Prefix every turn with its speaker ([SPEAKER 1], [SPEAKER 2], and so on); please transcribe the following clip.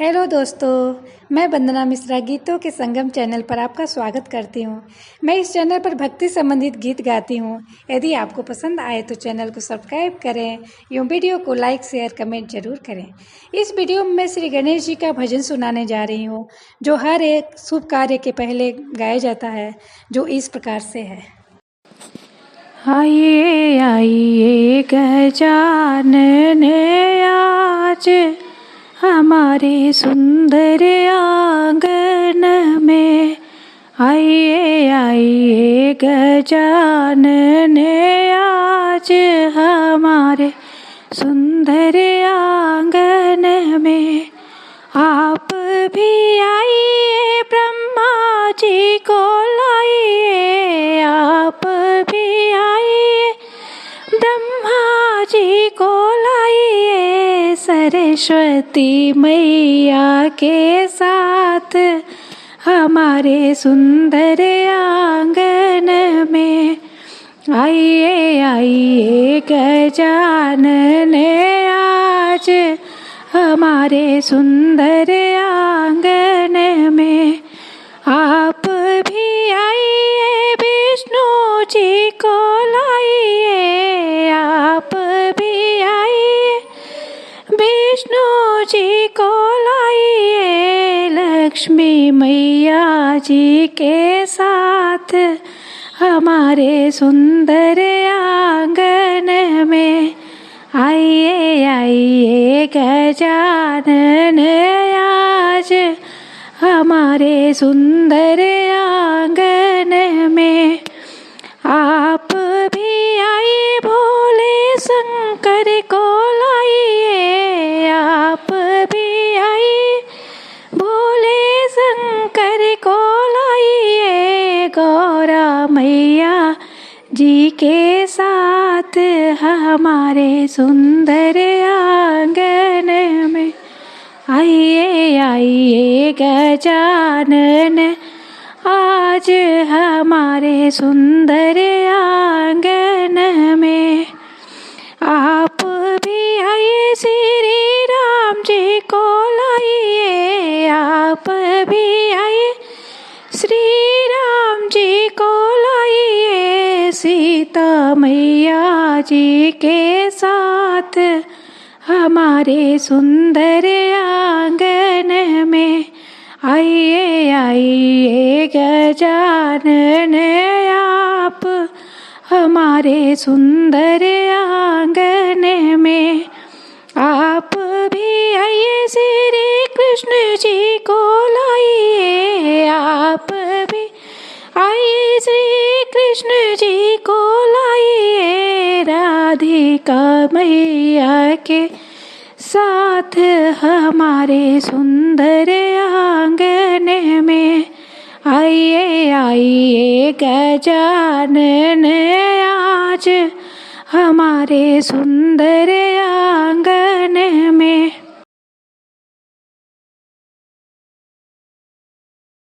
[SPEAKER 1] Hello दोस्तों, मैं वंदना मिश्रा गीतों के संगम चैनल पर आपका स्वागत करती हूँ। मैं इस चैनल पर भक्ति संबंधित गीत गाती हूँ। यदि आपको पसंद आए तो चैनल को सब्सक्राइब करें एवं वीडियो को लाइक शेयर कमेंट जरूर करें। इस वीडियो में मैं श्री गणेश जी का भजन सुनाने जा रही हूँ, जो हर एक शुभ कार्य के पहले गाया जाता है, जो इस प्रकार से है।
[SPEAKER 2] आइए आइए गजानन आज हमारे सुंदर आंगन में। आइए आइए गजानन आज हमारे सुंदर आंगन में। आप भी आइए ब्रह्मा जी को लाइए, आप भी आइए ब्रह्मा जी को लाइए। सरस्वती मैया के साथ हमारे सुंदर आंगन में। आइए आइए गजानन आज हमारे सुंदर आंगन में। आप भी आइए विष्णु जी को लाइए, आप भी आइए विष्णु जी को लाइए। लक्ष्मी मैया जी के साथ हमारे सुंदर आंगन में। आइए आइए गजानन आज हमारे सुंदर आंगन में। आप भी आइए भोले शंकर को लाइए, आप भी आइए भोले शंकर को लाइए। गौरा मैया जी के साथ हमारे सुंदर आंगन में। आइए आइए गजानन आज हमारे सुंदर आंगन में। आप भी आइए श्री राम जी को लाइए, आप भी आइए श्री राम जी को लाइए। सीता मैया जी के साथ हमारे सुंदर आंगन में। आइए आइए गजानन आप हमारे सुंदर आंगन में। आप भी आइए श्री कृष्ण जी को लाइए, आप भी आइए श्री कृष्ण जी को लाइए। राधिका मैया के साथ हमारे सुंदर आंगन में। आइए आइए गजानन आज हमारे सुंदर